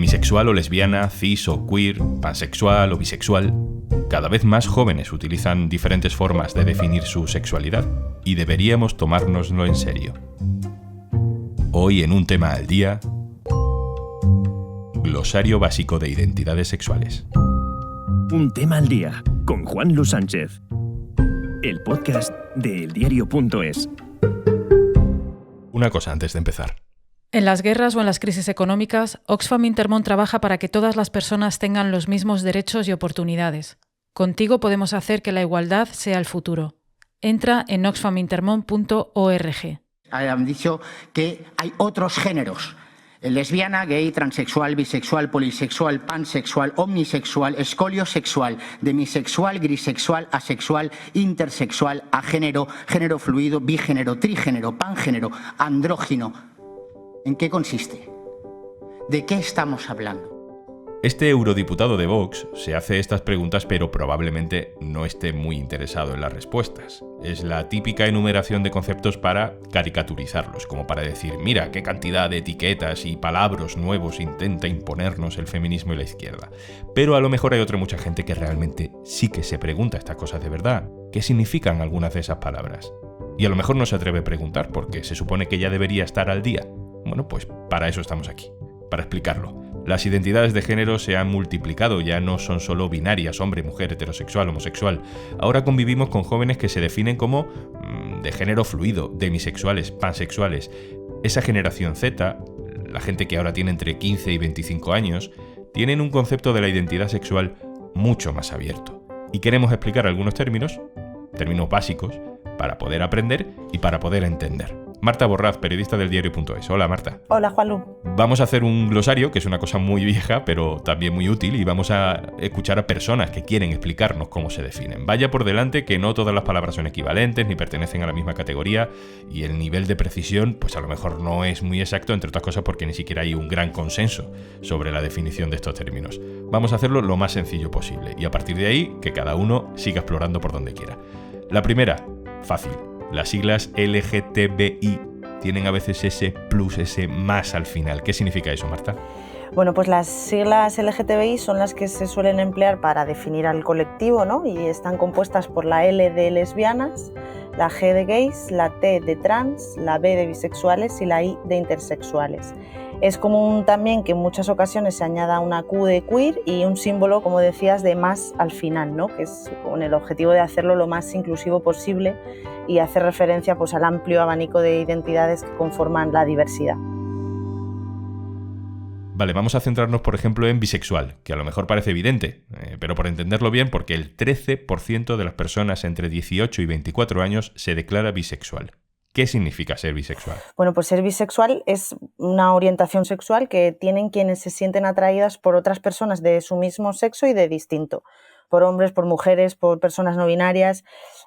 Demisexual o lesbiana, cis o queer, pansexual o bisexual. Cada vez más jóvenes utilizan diferentes formas de definir su sexualidad y deberíamos tomárnoslo en serio. Hoy en Un tema al día, glosario básico de identidades sexuales. Un tema al día con Juan Luis Sánchez. El podcast de eldiario.es. Una cosa antes de empezar. En las guerras o en las crisis económicas, Oxfam Intermón trabaja para que todas las personas tengan los mismos derechos y oportunidades. Contigo podemos hacer que la igualdad sea el futuro. Entra en oxfamintermon.org. Han dicho que hay otros géneros. Lesbiana, gay, transexual, bisexual, polisexual, pansexual, omnisexual, escoliosexual, demisexual, grisexual, asexual, intersexual, agénero, género fluido, bigénero, trigénero, pangénero, andrógino. ¿En qué consiste? ¿De qué estamos hablando? Este eurodiputado de Vox se hace estas preguntas, pero probablemente no esté muy interesado en las respuestas. Es la típica enumeración de conceptos para caricaturizarlos, como para decir, mira qué cantidad de etiquetas y palabras nuevos intenta imponernos el feminismo y la izquierda. Pero a lo mejor hay otra mucha gente que realmente sí que se pregunta estas cosas de verdad. ¿Qué significan algunas de esas palabras? Y a lo mejor no se atreve a preguntar porque se supone que ya debería estar al día. Bueno, pues para eso estamos aquí, para explicarlo. Las identidades de género se han multiplicado, ya no son solo binarias, hombre, mujer, heterosexual, homosexual. Ahora convivimos con jóvenes que se definen como de género fluido, demisexuales, pansexuales. Esa generación Z, la gente que ahora tiene entre 15 y 25 años, tienen un concepto de la identidad sexual mucho más abierto. Y queremos explicar algunos términos básicos, para poder aprender y para poder entender. Marta Borraz, periodista del diario.es. Hola, Marta. Hola, Juanlu. Vamos a hacer un glosario, que es una cosa muy vieja, pero también muy útil, y vamos a escuchar a personas que quieren explicarnos cómo se definen. Vaya por delante que no todas las palabras son equivalentes, ni pertenecen a la misma categoría, y el nivel de precisión, pues a lo mejor no es muy exacto, entre otras cosas porque ni siquiera hay un gran consenso sobre la definición de estos términos. Vamos a hacerlo lo más sencillo posible, y a partir de ahí, que cada uno siga explorando por donde quiera. La primera, fácil. Las siglas LGTBI tienen a veces ese plus, ese más al final. ¿Qué significa eso, Marta? Bueno, pues las siglas LGTBI son las que se suelen emplear para definir al colectivo, ¿no? Y están compuestas por la L de lesbianas, la G de gays, la T de trans, la B de bisexuales y la I de intersexuales. Es común también que en muchas ocasiones se añada una Q de queer y un símbolo, como decías, de más al final, ¿no? Que es con el objetivo de hacerlo lo más inclusivo posible y hacer referencia pues, al amplio abanico de identidades que conforman la diversidad. Vale, vamos a centrarnos, por ejemplo, en bisexual, que a lo mejor parece evidente, pero por entenderlo bien, porque el 13% de las personas entre 18 y 24 años se declara bisexual. ¿Qué significa ser bisexual? Bueno, pues ser bisexual es una orientación sexual que tienen quienes se sienten atraídas por otras personas de su mismo sexo y de distinto, por hombres, por mujeres, por personas no binarias.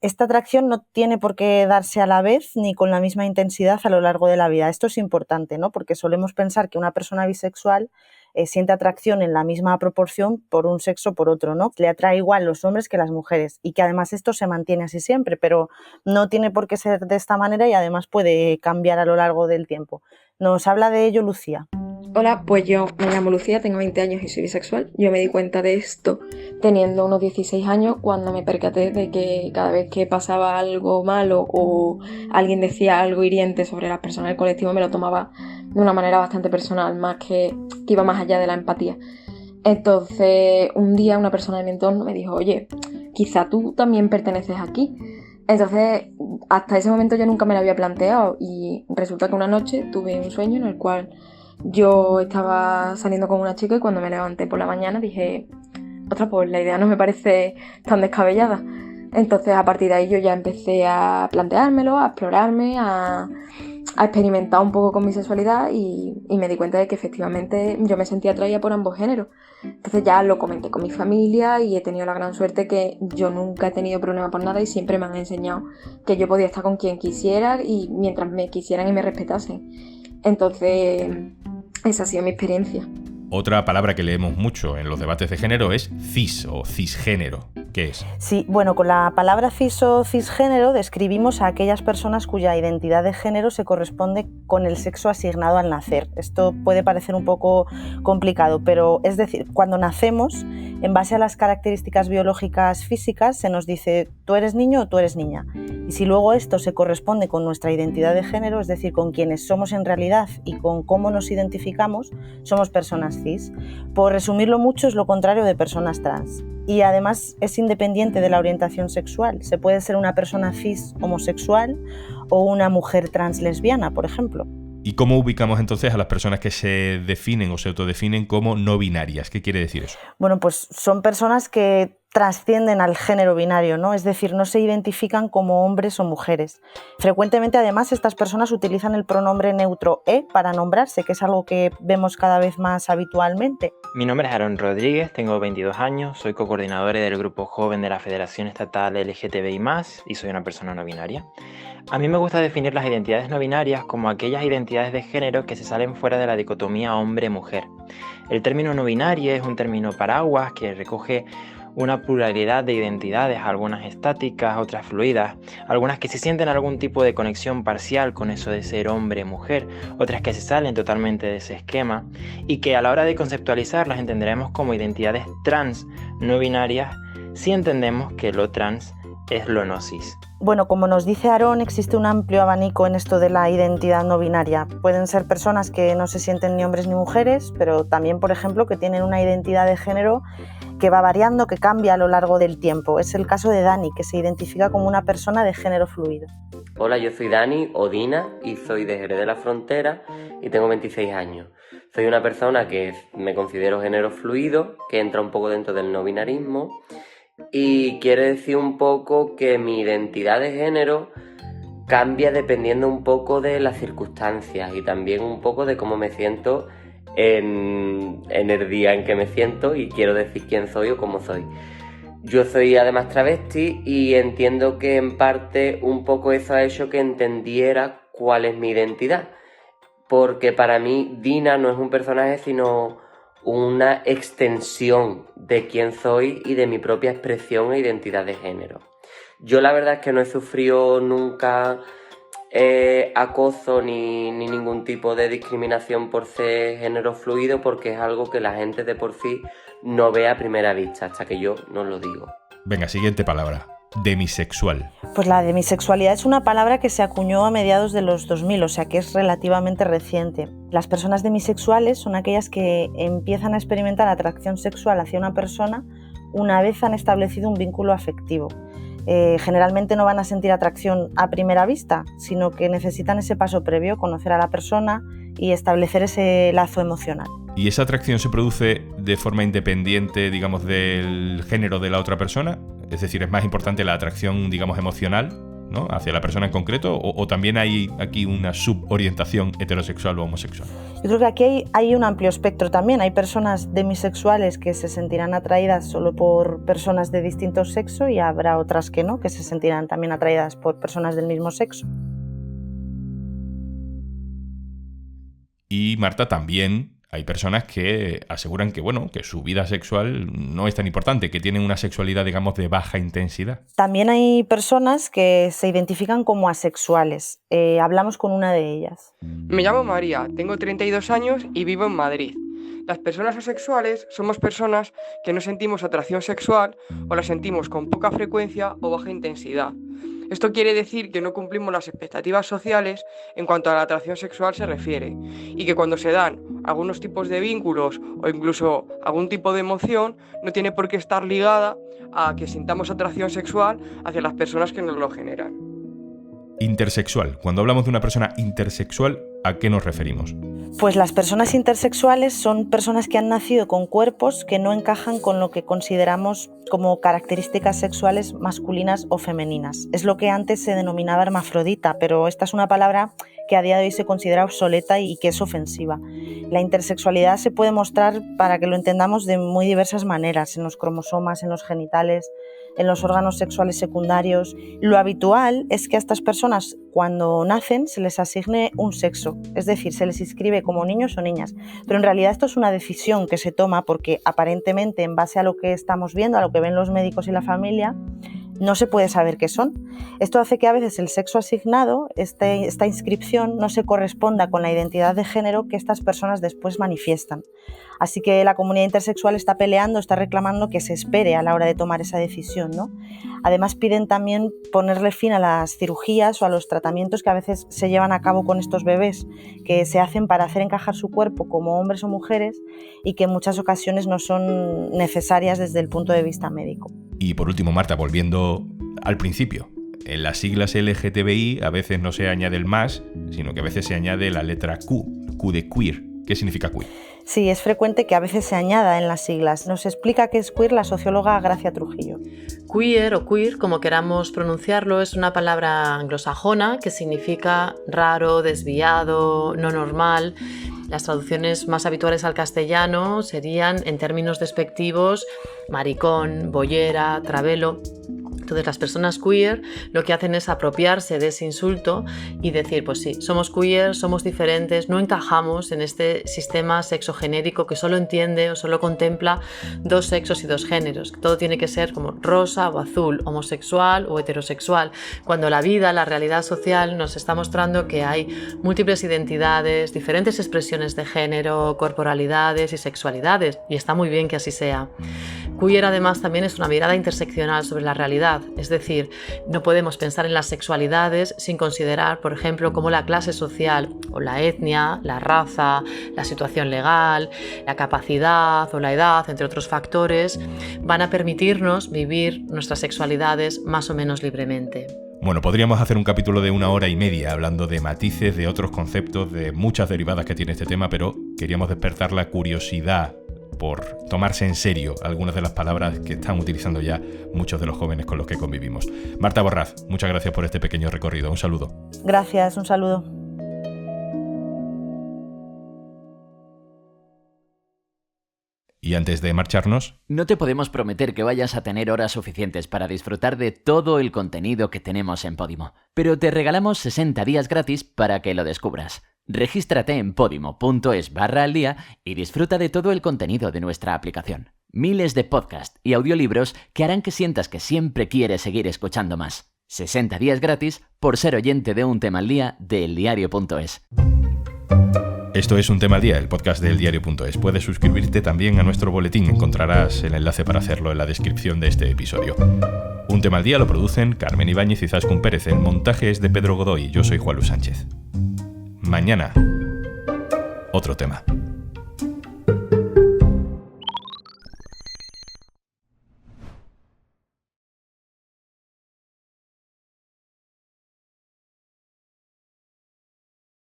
Esta atracción no tiene por qué darse a la vez ni con la misma intensidad a lo largo de la vida. Esto es importante, ¿no? Porque solemos pensar que una persona bisexual siente atracción en la misma proporción por un sexo o por otro, ¿no? Le atrae igual los hombres que las mujeres y que además esto se mantiene así siempre, pero no tiene por qué ser de esta manera y además puede cambiar a lo largo del tiempo. Nos habla de ello Lucía. Hola, pues yo me llamo Lucía, tengo 20 años y soy bisexual. Yo me di cuenta de esto teniendo unos 16 años cuando me percaté de que cada vez que pasaba algo malo o alguien decía algo hiriente sobre las personas del colectivo me lo tomaba de una manera bastante personal, más que iba más allá de la empatía. Entonces un día una persona de mi entorno me dijo, oye, quizá tú también perteneces aquí. Entonces hasta ese momento yo nunca me lo había planteado y resulta que una noche tuve un sueño en el cual yo estaba saliendo con una chica y cuando me levanté por la mañana dije, ostras, pues la idea no me parece tan descabellada. Entonces a partir de ahí yo ya empecé a planteármelo, a explorarme, a experimentar un poco con mi sexualidad y me di cuenta de que efectivamente yo me sentía atraída por ambos géneros. Entonces ya lo comenté con mi familia y he tenido la gran suerte que yo nunca he tenido problema por nada y siempre me han enseñado que yo podía estar con quien quisiera y mientras me quisieran y me respetasen. Entonces esa ha sido mi experiencia. Otra palabra que leemos mucho en los debates de género es cis o cisgénero. ¿Qué es? Sí, bueno, con la palabra cis o cisgénero describimos a aquellas personas cuya identidad de género se corresponde con el sexo asignado al nacer. Esto puede parecer un poco complicado, pero es decir, cuando nacemos, en base a las características biológicas físicas, se nos dice tú eres niño o tú eres niña. Y si luego esto se corresponde con nuestra identidad de género, es decir, con quienes somos en realidad y con cómo nos identificamos, somos personas cis. Por resumirlo mucho, es lo contrario de personas trans. Y además es independiente de la orientación sexual. Se puede ser una persona cis homosexual o una mujer trans lesbiana, por ejemplo. ¿Y cómo ubicamos entonces a las personas que se definen o se autodefinen como no binarias? ¿Qué quiere decir eso? Bueno, pues son personas que trascienden al género binario, ¿no? Es decir, no se identifican como hombres o mujeres. Frecuentemente, además, estas personas utilizan el pronombre neutro E para nombrarse, que es algo que vemos cada vez más habitualmente. Mi nombre es Aaron Rodríguez, tengo 22 años, soy cocoordinador del grupo joven de la Federación Estatal LGTBI+, y soy una persona no binaria. A mí me gusta definir las identidades no binarias como aquellas identidades de género que se salen fuera de la dicotomía hombre-mujer. El término no binario es un término paraguas que recoge una pluralidad de identidades, algunas estáticas, otras fluidas, algunas que se sienten algún tipo de conexión parcial con eso de ser hombre-mujer, otras que se salen totalmente de ese esquema y que a la hora de conceptualizar las entenderemos como identidades trans no binarias si entendemos que lo trans es lo no cis. Bueno, como nos dice Aaron, existe un amplio abanico en esto de la identidad no binaria. Pueden ser personas que no se sienten ni hombres ni mujeres, pero también, por ejemplo, que tienen una identidad de género que va variando, que cambia a lo largo del tiempo. Es el caso de Dani, que se identifica como una persona de género fluido. Hola, yo soy Dani o Dina y soy de Jerez de la Frontera y tengo 26 años. Soy una persona que me considero género fluido, que entra un poco dentro del no binarismo. Y quiere decir un poco que mi identidad de género cambia dependiendo un poco de las circunstancias y también un poco de cómo me siento en el día en que me siento y quiero decir quién soy o cómo soy. Yo soy además travesti y entiendo que en parte un poco eso ha hecho que entendiera cuál es mi identidad. Porque para mí Dina no es un personaje sino una extensión de quién soy y de mi propia expresión e identidad de género. Yo la verdad es que no he sufrido nunca acoso ni ningún tipo de discriminación por ser género fluido porque es algo que la gente de por sí no ve a primera vista hasta que yo no lo digo. Venga, siguiente palabra. Demisexual. Pues la demisexualidad es una palabra que se acuñó a mediados de los 2000, o sea que es relativamente reciente. Las personas demisexuales son aquellas que empiezan a experimentar atracción sexual hacia una persona una vez han establecido un vínculo afectivo. Generalmente no van a sentir atracción a primera vista, sino que necesitan ese paso previo, conocer a la persona y establecer ese lazo emocional. ¿Y esa atracción se produce de forma independiente, digamos, del género de la otra persona? Es decir, ¿es más importante la atracción, digamos, emocional, ¿no?, hacia la persona en concreto? ¿O también hay aquí una suborientación heterosexual o homosexual? Yo creo que aquí hay un amplio espectro también. Hay personas demisexuales que se sentirán atraídas solo por personas de distinto sexo y habrá otras que no, que se sentirán también atraídas por personas del mismo sexo. Y Marta, también hay personas que aseguran que, bueno, que su vida sexual no es tan importante, que tienen una sexualidad, digamos, de baja intensidad. También hay personas que se identifican como asexuales. Hablamos con una de ellas. Me llamo María, tengo 32 años y vivo en Madrid. Las personas asexuales somos personas que no sentimos atracción sexual o la sentimos con poca frecuencia o baja intensidad. Esto quiere decir que no cumplimos las expectativas sociales en cuanto a la atracción sexual se refiere y que cuando se dan algunos tipos de vínculos o incluso algún tipo de emoción no tiene por qué estar ligada a que sintamos atracción sexual hacia las personas que nos lo generan. Intersexual. Cuando hablamos de una persona intersexual, ¿a qué nos referimos? Pues las personas intersexuales son personas que han nacido con cuerpos que no encajan con lo que consideramos como características sexuales masculinas o femeninas. Es lo que antes se denominaba hermafrodita, pero esta es una palabra que a día de hoy se considera obsoleta y que es ofensiva. La intersexualidad se puede mostrar, para que lo entendamos, de muy diversas maneras, en los cromosomas, en los genitales, en los órganos sexuales secundarios. Lo habitual es que a estas personas cuando nacen se les asigne un sexo, es decir, se les inscribe como niños o niñas, pero en realidad esto es una decisión que se toma porque aparentemente en base a lo que estamos viendo, a lo que ven los médicos y la familia, no se puede saber qué son. Esto hace que a veces el sexo asignado, esta inscripción, no se corresponda con la identidad de género que estas personas después manifiestan. Así que la comunidad intersexual está peleando, está reclamando que se espere a la hora de tomar esa decisión, ¿no? Además piden también ponerle fin a las cirugías o a los tratamientos que a veces se llevan a cabo con estos bebés, que se hacen para hacer encajar su cuerpo como hombres o mujeres y que en muchas ocasiones no son necesarias desde el punto de vista médico. Y por último, Marta, volviendo al principio. En las siglas LGTBI a veces no se añade el más, sino que a veces se añade la letra Q de queer. ¿Qué significa queer? Sí, es frecuente que a veces se añada en las siglas. Nos explica qué es queer la socióloga Gracia Trujillo. Queer o queer, como queramos pronunciarlo, es una palabra anglosajona que significa raro, desviado, no normal. Las traducciones más habituales al castellano serían, en términos despectivos, maricón, boyera, travelo. Entonces las personas queer lo que hacen es apropiarse de ese insulto y decir, pues sí, somos queer, somos diferentes, no encajamos en este sistema sexogenérico que solo entiende o solo contempla dos sexos y dos géneros. Todo tiene que ser como rosa o azul, homosexual o heterosexual, cuando la vida, la realidad social nos está mostrando que hay múltiples identidades, diferentes expresiones de género, corporalidades y sexualidades, y está muy bien que así sea. Queer además también es una mirada interseccional sobre la realidad, es decir, no podemos pensar en las sexualidades sin considerar, por ejemplo, cómo la clase social o la etnia, la raza, la situación legal, la capacidad o la edad, entre otros factores, van a permitirnos vivir nuestras sexualidades más o menos libremente. Bueno, podríamos hacer un capítulo de 1 hora y media hablando de matices, de otros conceptos, de muchas derivadas que tiene este tema, pero queríamos despertar la curiosidad por tomarse en serio algunas de las palabras que están utilizando ya muchos de los jóvenes con los que convivimos. Marta Borraz, muchas gracias por este pequeño recorrido. Un saludo. Gracias, un saludo. Y antes de marcharnos... No te podemos prometer que vayas a tener horas suficientes para disfrutar de todo el contenido que tenemos en Podimo, pero te regalamos 60 días gratis para que lo descubras. Regístrate en podimo.es/aldía y disfruta de todo el contenido de nuestra aplicación. Miles de podcasts y audiolibros que harán que sientas que siempre quieres seguir escuchando más. 60 días gratis por ser oyente de Un Tema al Día de eldiario.es. Esto es Un Tema al Día, el podcast de eldiario.es. Puedes suscribirte también a nuestro boletín. Encontrarás el enlace para hacerlo en la descripción de este episodio. Un Tema al Día lo producen Carmen Ibáñez y Zaskun Pérez. El montaje es de Pedro Godoy. Yo soy Juan Luis Sánchez. Mañana, otro tema.